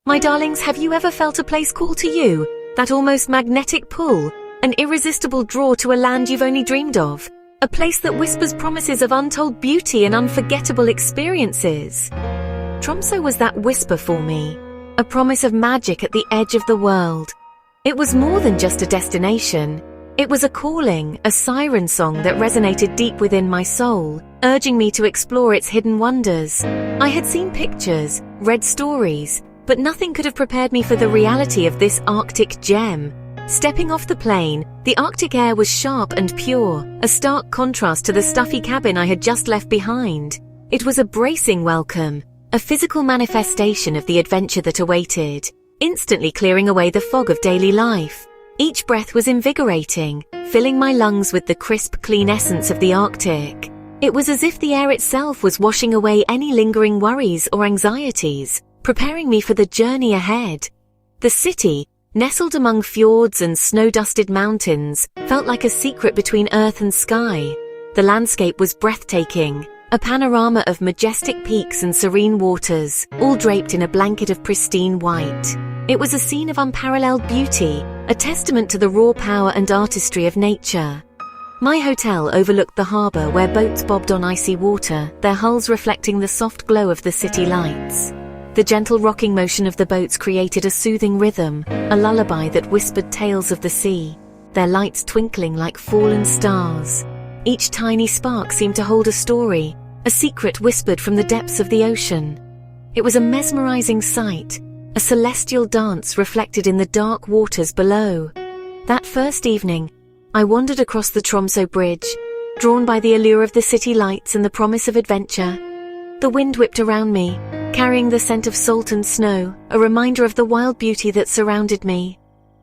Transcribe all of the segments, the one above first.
My darlings, have you ever felt a place call to you? That almost magnetic pull, an irresistible draw to a land you've only dreamed of? A place that whispers promises of untold beauty and unforgettable experiences? Tromsø was that whisper for me, a promise of magic at the edge of the world. It was more than just a destination. It was a calling, a siren song that resonated deep within my soul, urging me to explore its hidden wonders. I had seen pictures, read stories, but nothing could have prepared me for the reality of this Arctic gem. Stepping off the plane, the Arctic air was sharp and pure, a stark contrast to the stuffy cabin I had just left behind. It was a bracing welcome, a physical manifestation of the adventure that awaited, instantly clearing away the fog of daily life. Each breath was invigorating, filling my lungs with the crisp, clean essence of the Arctic. It was as if the air itself was washing away any lingering worries or anxieties, preparing me for the journey ahead. The city, nestled among fjords and snow-dusted mountains, felt like a secret between earth and sky. The landscape was breathtaking, a panorama of majestic peaks and serene waters, all draped in a blanket of pristine white. It was a scene of unparalleled beauty, a testament to the raw power and artistry of nature. My hotel overlooked the harbour where boats bobbed on icy water, their hulls reflecting the soft glow of the city lights. The gentle rocking motion of the boats created a soothing rhythm, a lullaby that whispered tales of the sea, their lights twinkling like fallen stars. Each tiny spark seemed to hold a story, a secret whispered from the depths of the ocean. It was a mesmerizing sight, a celestial dance reflected in the dark waters below. That first evening, I wandered across the Tromsø bridge, drawn by the allure of the city lights and the promise of adventure. The wind whipped around me, carrying the scent of salt and snow, a reminder of the wild beauty that surrounded me.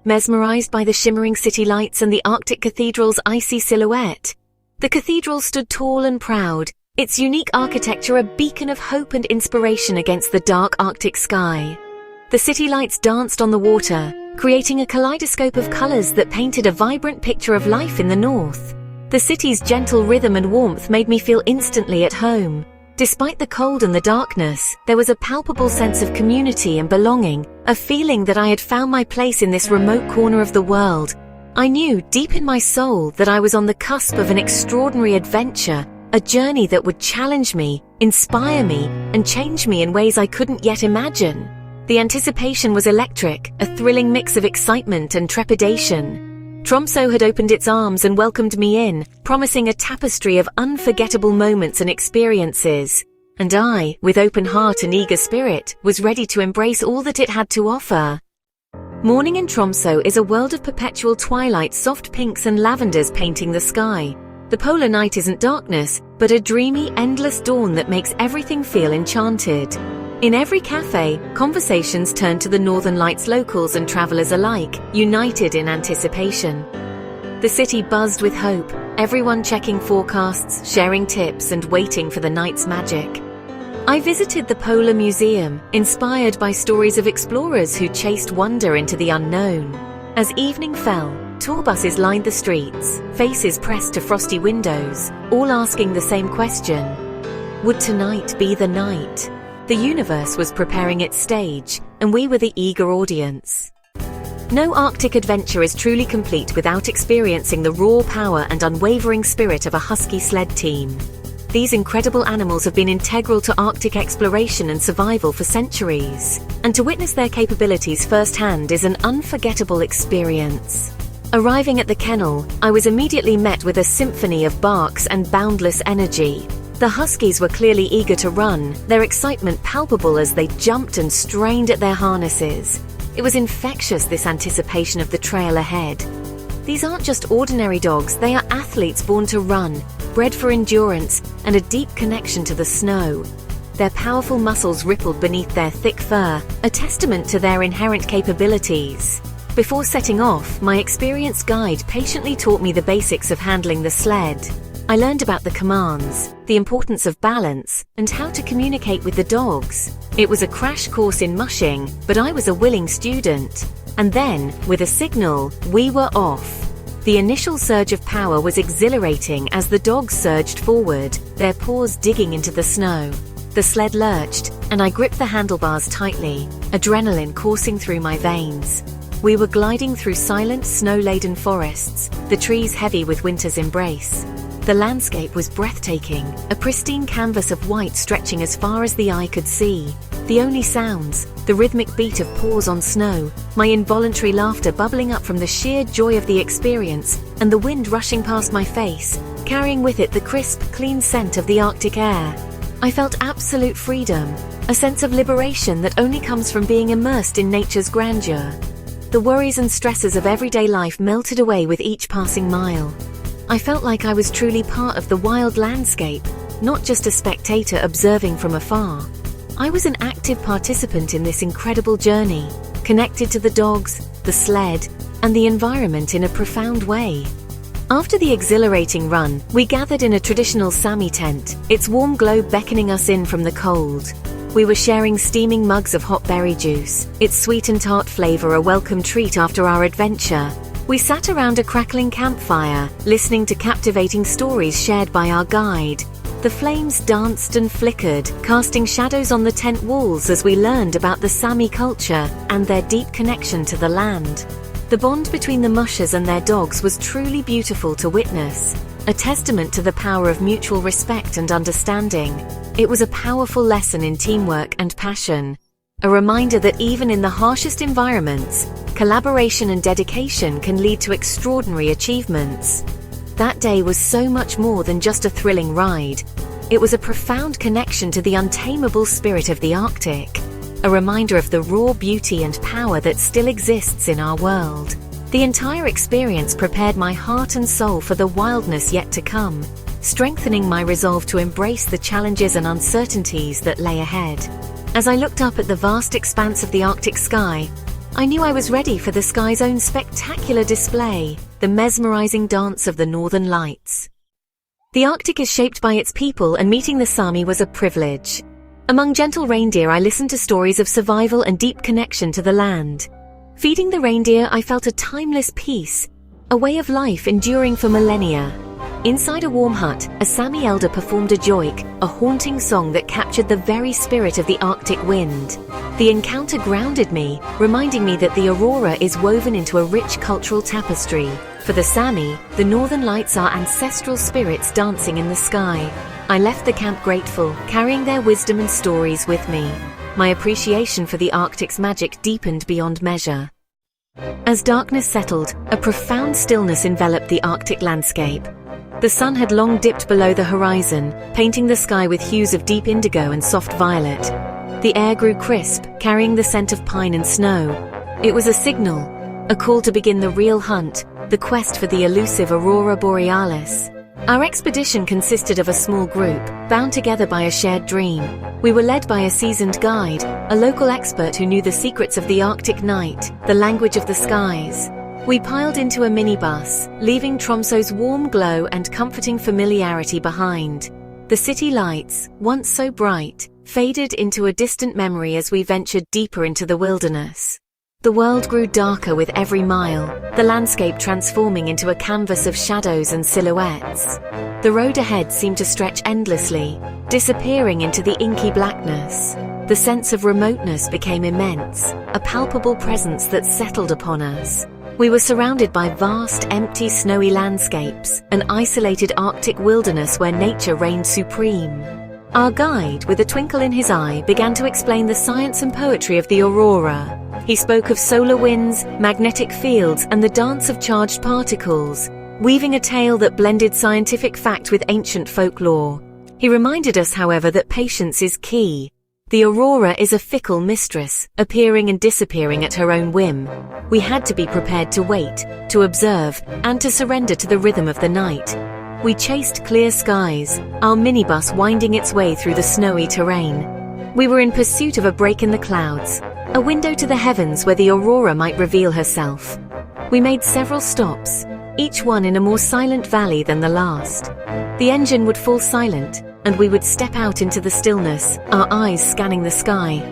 Mesmerized by the shimmering city lights and the Arctic cathedral's icy silhouette, the cathedral stood tall and proud, its unique architecture a beacon of hope and inspiration against the dark Arctic sky. The city lights danced on the water, creating a kaleidoscope of colors that painted a vibrant picture of life in the north. The city's gentle rhythm and warmth made me feel instantly at home. Despite the cold and the darkness, there was a palpable sense of community and belonging, a feeling that I had found my place in this remote corner of the world. I knew deep in my soul that I was on the cusp of an extraordinary adventure, a journey that would challenge me, inspire me, and change me in ways I couldn't yet imagine. The anticipation was electric, a thrilling mix of excitement and trepidation. Tromsø had opened its arms and welcomed me in, promising a tapestry of unforgettable moments and experiences. And I, with open heart and eager spirit, was ready to embrace all that it had to offer. Morning in Tromsø is a world of perpetual twilight, soft pinks and lavenders painting the sky. The polar night isn't darkness, but a dreamy, endless dawn that makes everything feel enchanted. In every cafe, conversations turn to the Northern Lights, locals and travelers alike, united in anticipation. The city buzzed with hope, everyone checking forecasts, sharing tips, and waiting for the night's magic. I visited the Polar Museum, inspired by stories of explorers who chased wonder into the unknown. As evening fell, tour buses lined the streets, faces pressed to frosty windows, all asking the same question: would tonight be the night? The universe was preparing its stage, and we were the eager audience. No Arctic adventure is truly complete without experiencing the raw power and unwavering spirit of a husky sled team. These incredible animals have been integral to Arctic exploration and survival for centuries, and to witness their capabilities firsthand is an unforgettable experience. Arriving at the kennel, I was immediately met with a symphony of barks and boundless energy. The huskies were clearly eager to run, their excitement palpable as they jumped and strained at their harnesses. It was infectious, this anticipation of the trail ahead. These aren't just ordinary dogs, they are athletes born to run, bred for endurance and a deep connection to the snow. Their powerful muscles rippled beneath their thick fur, a testament to their inherent capabilities. Before setting off, my experienced guide patiently taught me the basics of handling the sled. I learned about the commands, the importance of balance, and how to communicate with the dogs. It was a crash course in mushing, but I was a willing student. And then, with a signal, we were off. The initial surge of power was exhilarating as the dogs surged forward, their paws digging into the snow. The sled lurched, and I gripped the handlebars tightly, adrenaline coursing through my veins. We were gliding through silent, snow-laden forests, the trees heavy with winter's embrace. The landscape was breathtaking, a pristine canvas of white stretching as far as the eye could see. The only sounds, the rhythmic beat of paws on snow, my involuntary laughter bubbling up from the sheer joy of the experience, and the wind rushing past my face, carrying with it the crisp, clean scent of the Arctic air. I felt absolute freedom, a sense of liberation that only comes from being immersed in nature's grandeur. The worries and stresses of everyday life melted away with each passing mile. I felt like I was truly part of the wild landscape, not just a spectator observing from afar. I was an active participant in this incredible journey, connected to the dogs, the sled, and the environment in a profound way. After the exhilarating run, we gathered in a traditional Sami tent, its warm glow beckoning us in from the cold. We were sharing steaming mugs of hot berry juice, its sweet and tart flavor a welcome treat after our adventure. We sat around a crackling campfire, listening to captivating stories shared by our guide. The flames danced and flickered, casting shadows on the tent walls as we learned about the Sami culture and their deep connection to the land. The bond between the mushers and their dogs was truly beautiful to witness, a testament to the power of mutual respect and understanding. It was a powerful lesson in teamwork and passion, a reminder that even in the harshest environments, collaboration and dedication can lead to extraordinary achievements. That day was so much more than just a thrilling ride. It was a profound connection to the untamable spirit of the Arctic, a reminder of the raw beauty and power that still exists in our world. The entire experience prepared my heart and soul for the wildness yet to come, strengthening my resolve to embrace the challenges and uncertainties that lay ahead. As I looked up at the vast expanse of the Arctic sky, I knew I was ready for the sky's own spectacular display, the mesmerizing dance of the Northern Lights. The Arctic is shaped by its people, and meeting the Sami was a privilege. Among gentle reindeer, I listened to stories of survival and deep connection to the land. Feeding the reindeer, I felt a timeless peace, a way of life enduring for millennia. Inside a warm hut, a Sami elder performed a joik, a haunting song that captured the very spirit of the Arctic wind. The encounter grounded me, reminding me that the aurora is woven into a rich cultural tapestry. For the Sami, the Northern Lights are ancestral spirits dancing in the sky. I left the camp grateful, carrying their wisdom and stories with me. My appreciation for the Arctic's magic deepened beyond measure. As darkness settled, a profound stillness enveloped the Arctic landscape. The sun had long dipped below the horizon, painting the sky with hues of deep indigo and soft violet. The air grew crisp, carrying the scent of pine and snow. It was a signal, a call to begin the real hunt, the quest for the elusive Aurora Borealis. Our expedition consisted of a small group, bound together by a shared dream. We were led by a seasoned guide, a local expert who knew the secrets of the Arctic night, the language of the skies. We piled into a minibus, leaving Tromsø's warm glow and comforting familiarity behind. The city lights, once so bright, faded into a distant memory as we ventured deeper into the wilderness. The world grew darker with every mile, the landscape transforming into a canvas of shadows and silhouettes. The road ahead seemed to stretch endlessly, disappearing into the inky blackness. The sense of remoteness became immense, a palpable presence that settled upon us. We were surrounded by vast, empty, snowy landscapes, an isolated Arctic wilderness where nature reigned supreme. Our guide, with a twinkle in his eye, began to explain the science and poetry of the aurora. He spoke of solar winds, magnetic fields, and the dance of charged particles, weaving a tale that blended scientific fact with ancient folklore. He reminded us, however, that patience is key. The aurora is a fickle mistress, appearing and disappearing at her own whim. We had to be prepared to wait, to observe, and to surrender to the rhythm of the night. We chased clear skies, our minibus winding its way through the snowy terrain. We were in pursuit of a break in the clouds, a window to the heavens where the aurora might reveal herself. We made several stops, each one in a more silent valley than the last. The engine would fall silent, and we would step out into the stillness, our eyes scanning the sky.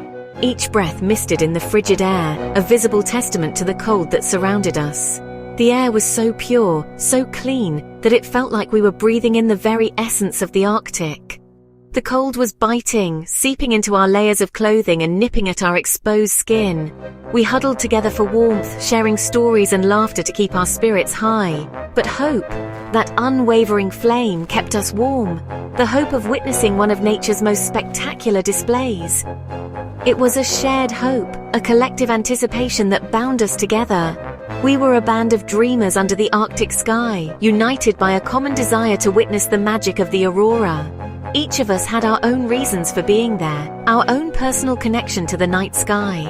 Each breath misted in the frigid air, a visible testament to the cold that surrounded us. The air was so pure, so clean, that it felt like we were breathing in the very essence of the Arctic. The cold was biting, seeping into our layers of clothing and nipping at our exposed skin. We huddled together for warmth, sharing stories and laughter to keep our spirits high. But hope, that unwavering flame, kept us warm. The hope of witnessing one of nature's most spectacular displays. It was a shared hope, a collective anticipation that bound us together. We were a band of dreamers under the Arctic sky, united by a common desire to witness the magic of the aurora. Each of us had our own reasons for being there, our own personal connection to the night sky.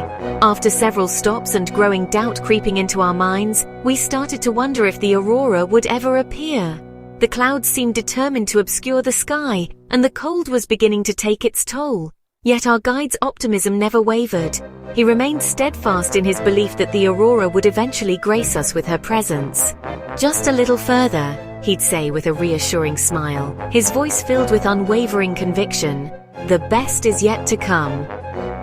After several stops and growing doubt creeping into our minds, we started to wonder if the aurora would ever appear. The clouds seemed determined to obscure the sky, and the cold was beginning to take its toll. Yet our guide's optimism never wavered. He remained steadfast in his belief that the aurora would eventually grace us with her presence. "Just a little further," he'd say with a reassuring smile, his voice filled with unwavering conviction. "The best is yet to come."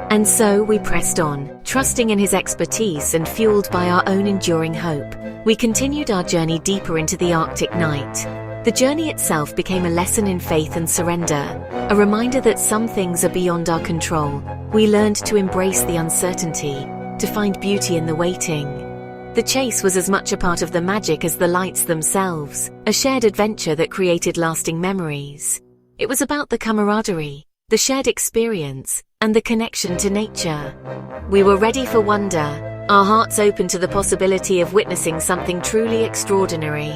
And so we pressed on, trusting in his expertise and fueled by our own enduring hope. We continued our journey deeper into the Arctic night. The journey itself became a lesson in faith and surrender, a reminder that some things are beyond our control. We learned to embrace the uncertainty, to find beauty in the waiting. The chase was as much a part of the magic as the lights themselves, a shared adventure that created lasting memories. It was about the camaraderie, the shared experience, and the connection to nature. We were ready for wonder, our hearts open to the possibility of witnessing something truly extraordinary.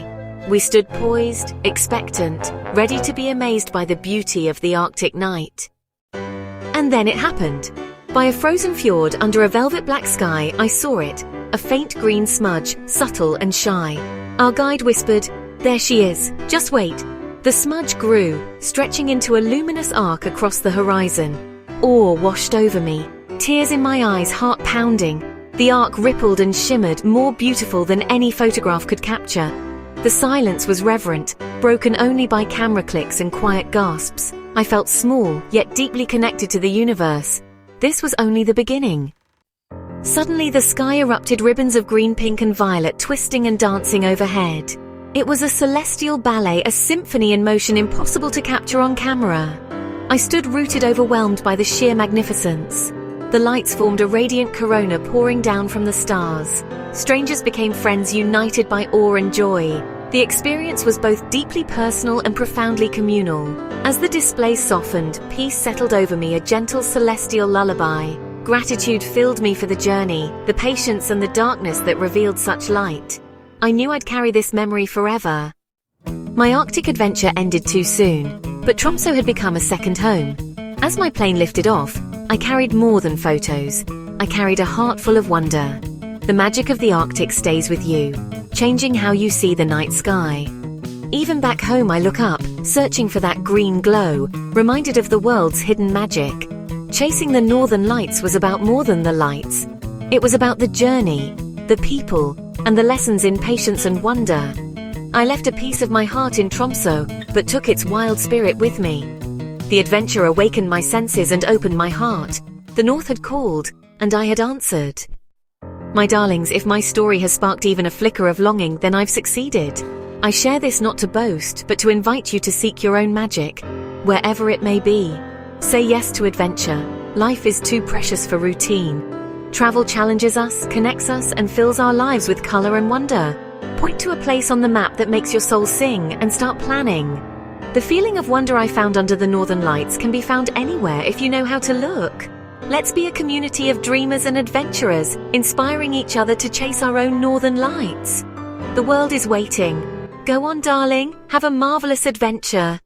We stood poised, expectant, ready to be amazed by the beauty of the Arctic night. And then it happened. By a frozen fjord under a velvet black sky, I saw it, a faint green smudge, subtle and shy. Our guide whispered, "There she is, just wait." The smudge grew, stretching into a luminous arc across the horizon. Awe washed over me, tears in my eyes, heart pounding. The arc rippled and shimmered, more beautiful than any photograph could capture. The silence was reverent, broken only by camera clicks and quiet gasps. I felt small, yet deeply connected to the universe. This was only the beginning. Suddenly the sky erupted, ribbons of green, pink and violet twisting and dancing overhead. It was a celestial ballet, a symphony in motion impossible to capture on camera. I stood rooted, overwhelmed by the sheer magnificence. The lights formed a radiant corona pouring down from the stars. Strangers became friends, united by awe and joy. The experience was both deeply personal and profoundly communal. As the display softened, peace settled over me, a gentle celestial lullaby. Gratitude filled me for the journey, the patience and the darkness that revealed such light. I knew I'd carry this memory forever. My Arctic adventure ended too soon, but Tromsø had become a second home. As my plane lifted off, I carried more than photos. I carried a heart full of wonder. The magic of the Arctic stays with you, changing how you see the night sky. Even back home I look up, searching for that green glow, reminded of the world's hidden magic. Chasing the northern lights was about more than the lights. It was about the journey, the people, and the lessons in patience and wonder. I left a piece of my heart in Tromsø, but took its wild spirit with me. The adventure awakened my senses and opened my heart. The North had called, and I had answered. My darlings, if my story has sparked even a flicker of longing, then I've succeeded. I share this not to boast, but to invite you to seek your own magic, wherever it may be. Say yes to adventure. Life is too precious for routine. Travel challenges us, connects us, and fills our lives with color and wonder. Point to a place on the map that makes your soul sing and start planning. The feeling of wonder I found under the northern lights can be found anywhere if you know how to look. Let's be a community of dreamers and adventurers, inspiring each other to chase our own northern lights. The world is waiting. Go on, darling, have a marvelous adventure.